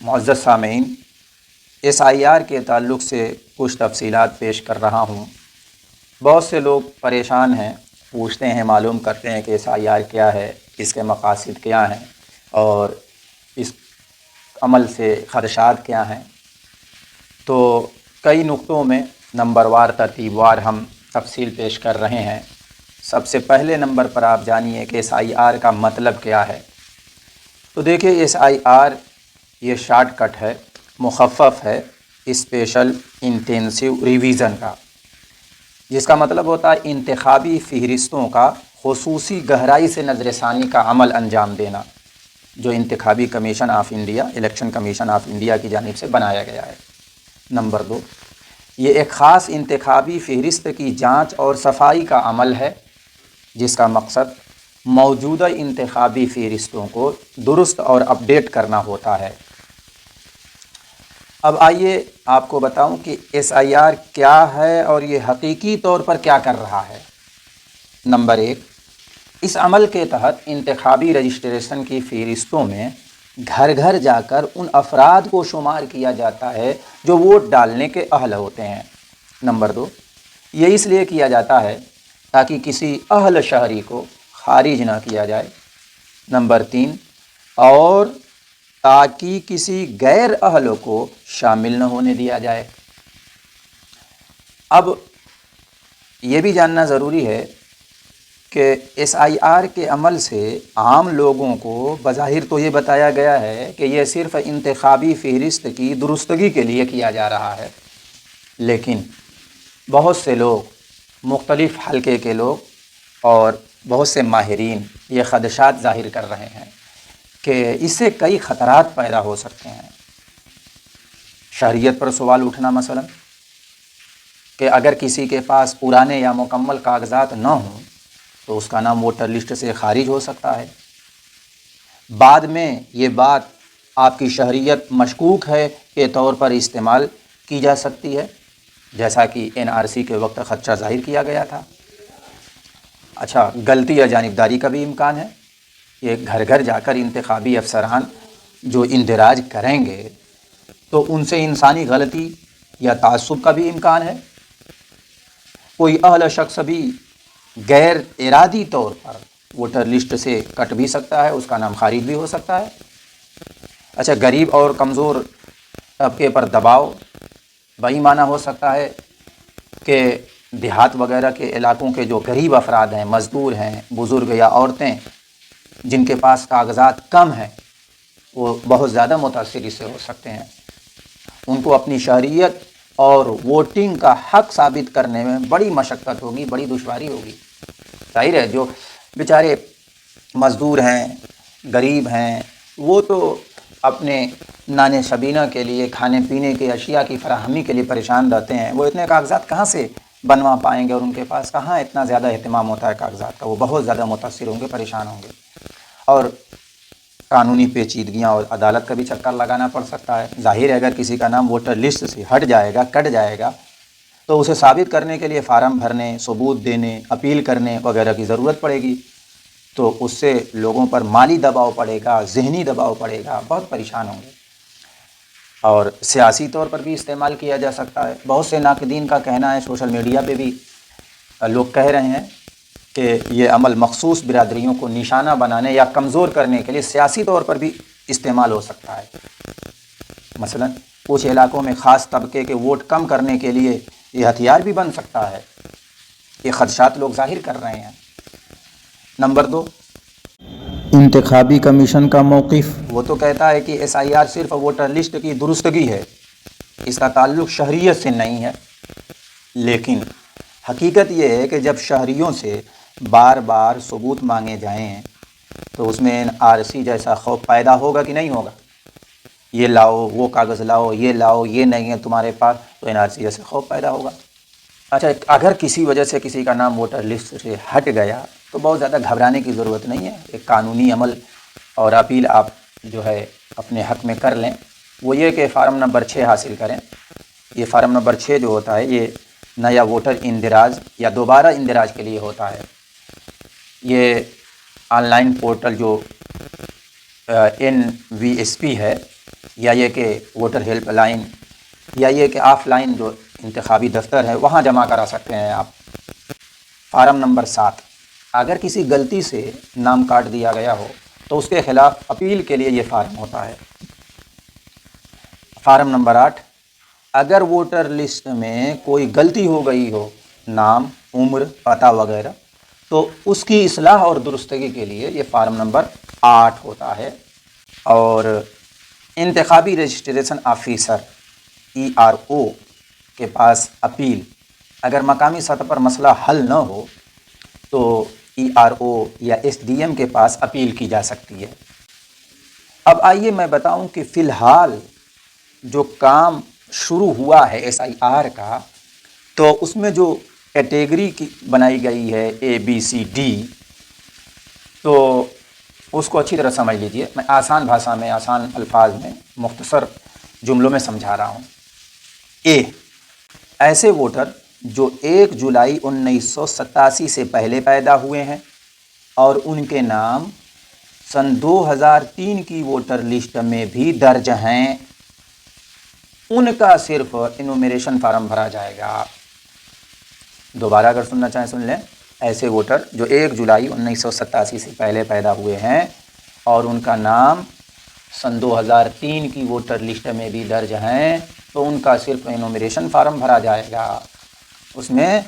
معزز سامعین، SIR کے تعلق سے کچھ تفصیلات پیش کر رہا ہوں۔ بہت سے لوگ پریشان ہیں، پوچھتے ہیں، معلوم کرتے ہیں کہ SIR کیا ہے، اس کے مقاصد کیا ہیں اور اس عمل سے خدشات کیا ہیں۔ تو کئی نقطوں میں نمبر وار ترتیب وار ہم تفصیل پیش کر رہے ہیں۔ سب سے پہلے نمبر پر آپ جانیے کہ SIR کا مطلب کیا ہے۔ تو دیکھیے، SIR یہ شارٹ کٹ ہے، مخفف ہے اسپیشل انٹینسیو ریویژن کا، جس کا مطلب ہوتا ہے انتخابی فہرستوں کا خصوصی گہرائی سے نظر ثانی کا عمل انجام دینا، جو انتخابی commission of India, election commission of India کی جانب سے بنایا گیا ہے۔ نمبر 2، یہ ایک خاص انتخابی فہرست کی جانچ اور صفائی کا عمل ہے، جس کا مقصد موجودہ انتخابی فہرستوں کو درست اور اپڈیٹ کرنا ہوتا ہے۔ اب آئیے آپ کو بتاؤں کہ SIR کیا ہے اور یہ حقیقی طور پر کیا کر رہا ہے۔ نمبر 1، اس عمل کے تحت انتخابی رجسٹریشن کی فہرستوں میں گھر گھر جا کر ان افراد کو شمار کیا جاتا ہے جو ووٹ ڈالنے کے اہل ہوتے ہیں۔ نمبر 2، یہ اس لیے کیا جاتا ہے تاکہ کسی اہل شہری کو خارج نہ کیا جائے۔ نمبر 3، اور تاکہ کسی غیر اہل کو شامل نہ ہونے دیا جائے۔ اب یہ بھی جاننا ضروری ہے کہ SIR کے عمل سے عام لوگوں کو بظاہر تو یہ بتایا گیا ہے کہ یہ صرف انتخابی فہرست کی درستگی کے لیے کیا جا رہا ہے، لیکن بہت سے لوگ، مختلف حلقے کے لوگ اور بہت سے ماہرین یہ خدشات ظاہر کر رہے ہیں کہ اس سے کئی خطرات پیدا ہو سکتے ہیں۔ شہریت پر سوال اٹھنا مثلا، کہ اگر کسی کے پاس پرانے یا مکمل کاغذات نہ ہوں تو اس کا نام ووٹر لسٹ سے خارج ہو سکتا ہے۔ بعد میں یہ بات آپ کی شہریت مشکوک ہے کے طور پر استعمال کی جا سکتی ہے، جیسا کہ NRC کے وقت خدشہ ظاہر کیا گیا تھا۔ اچھا، غلطی یا جانبداری کا بھی امکان ہے۔ یہ گھر گھر جا کر انتخابی افسران جو اندراج کریں گے تو ان سے انسانی غلطی یا تعصب کا بھی امکان ہے۔ کوئی اہل شخص بھی غیر ارادی طور پر ووٹر لسٹ سے کٹ بھی سکتا ہے، اس کا نام خارج بھی ہو سکتا ہے۔ اچھا، غریب اور کمزور طبقے پر دباؤ بہی معنی ہو سکتا ہے کہ دیہات وغیرہ کے علاقوں کے جو غریب افراد ہیں، مزدور ہیں، بزرگ یا عورتیں جن کے پاس کاغذات کم ہیں، وہ بہت زیادہ متاثر اس سے ہو سکتے ہیں۔ ان کو اپنی شہریت اور ووٹنگ کا حق ثابت کرنے میں بڑی مشقت ہوگی، بڑی دشواری ہوگی۔ ظاہر ہے جو بیچارے مزدور ہیں، غریب ہیں، وہ تو اپنے نان شبینہ کے لیے، کھانے پینے کے اشیاء کی فراہمی کے لیے پریشان رہتے ہیں۔ وہ اتنے کاغذات کہاں سے بنوا پائیں گے اور ان کے پاس کہاں اتنا زیادہ اہتمام ہوتا ہے کاغذات کا۔ وہ بہت زیادہ متاثر ہوں گے، پریشان ہوں گے، اور قانونی پیچیدگیاں اور عدالت کا بھی چکر لگانا پڑ سکتا ہے۔ ظاہر ہے اگر کسی کا نام ووٹر لسٹ سے ہٹ جائے گا، کٹ جائے گا، تو اسے ثابت کرنے کے لیے فارم بھرنے، ثبوت دینے، اپیل کرنے وغیرہ کی ضرورت پڑے گی، تو اس سے لوگوں پر مالی دباؤ پڑے گا، ذہنی دباؤ پڑے گا، بہت پریشان ہوں گے۔ اور سیاسی طور پر بھی استعمال کیا جا سکتا ہے۔ بہت سے ناقدین کا کہنا ہے، سوشل میڈیا پہ بھی لوگ کہہ رہے ہیں کہ یہ عمل مخصوص برادریوں کو نشانہ بنانے یا کمزور کرنے کے لیے سیاسی طور پر بھی استعمال ہو سکتا ہے۔ مثلا کچھ علاقوں میں خاص طبقے کے ووٹ کم کرنے کے لیے یہ ہتھیار بھی بن سکتا ہے۔ یہ خدشات لوگ ظاہر کر رہے ہیں۔ نمبر 2، انتخابی کمیشن کا موقف۔ وہ تو کہتا ہے کہ SIR صرف ووٹر لسٹ کی درستگی ہے، اس کا تعلق شہریت سے نہیں ہے، لیکن حقیقت یہ ہے کہ جب شہریوں سے بار بار ثبوت مانگے جائیں تو اس میں NRC جیسا خوف پیدا ہوگا کہ نہیں ہوگا؟ یہ لاؤ، وہ کاغذ لاؤ، یہ لاؤ، یہ نہیں ہے تمہارے پاس، تو NRC جیسے خوف پیدا ہوگا۔ اچھا، اگر کسی وجہ سے کسی کا نام ووٹر لسٹ سے ہٹ گیا تو بہت زیادہ گھبرانے کی ضرورت نہیں ہے۔ ایک قانونی عمل اور اپیل آپ جو ہے اپنے حق میں کر لیں۔ وہ یہ کہ فارم نمبر 6 حاصل کریں۔ یہ فارم نمبر 6 جو ہوتا ہے، یہ نیا ووٹر اندراج یا دوبارہ اندراج کے لیے ہوتا ہے۔ یہ آن لائن پورٹل جو NVSP ہے، یا یہ کہ ووٹر ہیلپ لائن، یا یہ کہ آف لائن جو انتخابی دفتر ہے وہاں جمع کرا سکتے ہیں آپ۔ فارم نمبر 7، اگر کسی غلطی سے نام کاٹ دیا گیا ہو تو اس کے خلاف اپیل کے لیے یہ فارم ہوتا ہے۔ فارم نمبر 8، اگر ووٹر لسٹ میں کوئی غلطی ہو گئی ہو، نام، عمر، پتہ وغیرہ، تو اس کی اصلاح اور درستگی کے لیے یہ فارم نمبر 8 ہوتا ہے۔ اور انتخابی رجسٹریشن آفیسر ERO کے پاس اپیل، اگر مقامی سطح پر مسئلہ حل نہ ہو تو ERO یا SDM کے پاس اپیل کی جا سکتی ہے۔ اب آئیے میں بتاؤں کہ فی الحال جو کام شروع ہوا ہے SIR کا، تو اس میں جو کیٹیگری کی بنائی گئی ہے ABCD، تو اس کو اچھی طرح سمجھ لیجئے۔ میں آسان بھاشا میں، آسان الفاظ میں، مختصر جملوں میں سمجھا رہا ہوں۔ A، ایسے ووٹر جو 1 جولائی 1987 سے پہلے پیدا ہوئے ہیں اور ان کے نام سن 2003 کی ووٹر لسٹ میں بھی درج ہیں، ان کا صرف انومریشن فارم بھرا جائے گا۔ دوبارہ اگر سننا چاہیں سن لیں۔ ایسے ووٹر جو 1 جولائی 1987 سے پہلے پیدا ہوئے ہیں اور ان کا نام سن 2003 کی ووٹر لسٹ میں بھی درج ہیں، تو ان کا صرف انومریشن فارم بھرا جائے گا۔ اس میں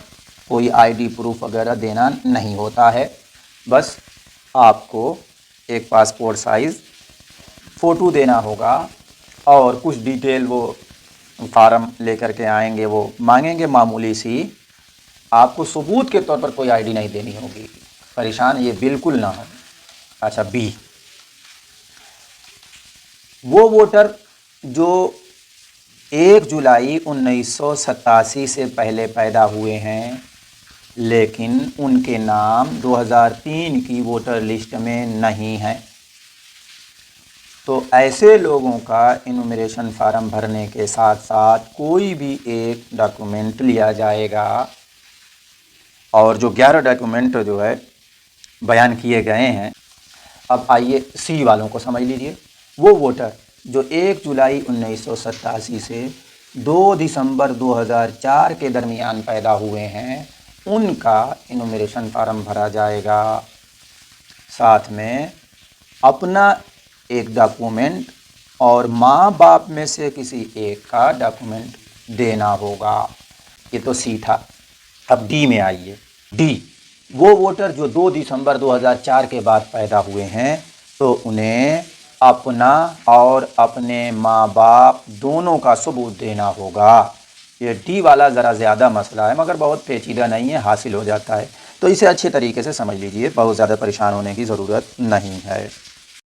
کوئی ID پروف وغیرہ دینا نہیں ہوتا ہے، بس آپ کو ایک پاسپورٹ سائز فوٹو دینا ہوگا اور کچھ ڈیٹیل وہ فارم لے کر کے آئیں گے، وہ مانگیں گے معمولی سی، آپ کو ثبوت کے طور پر کوئی ID نہیں دینی ہوگی۔ پریشان یہ بالکل نہ ہو۔ اچھا B، وہ ووٹر جو 1 جولائی 1987 سے پہلے پیدا ہوئے ہیں لیکن ان کے نام 2003 کی ووٹر لسٹ میں نہیں ہیں، تو ایسے لوگوں کا انومریشن فارم بھرنے کے ساتھ ساتھ کوئی بھی ایک ڈاکومنٹ لیا جائے گا، اور جو 11 ڈاکومنٹ جو ہے بیان کیے گئے ہیں۔ اب آئیے C والوں کو سمجھ لیجئے۔ وہ ووٹر جو 1 جولائی 1987 سے 2 دسمبر 2004 کے درمیان پیدا ہوئے ہیں، ان کا انومریشن فارم بھرا جائے گا، ساتھ میں اپنا ایک ڈاکومنٹ اور ماں باپ میں سے کسی ایک کا ڈاکومنٹ دینا ہوگا۔ یہ تو C تھا۔ اب D میں آئیے۔ D، وہ ووٹر جو 2 دسمبر 2004 کے بعد پیدا ہوئے ہیں، تو انہیں اپنا اور اپنے ماں باپ دونوں کا ثبوت دینا ہوگا۔ یہ D والا ذرا زیادہ مسئلہ ہے مگر بہت پیچیدہ نہیں ہے، حاصل ہو جاتا ہے، تو اسے اچھے طریقے سے سمجھ لیجئے، بہت زیادہ پریشان ہونے کی ضرورت نہیں ہے۔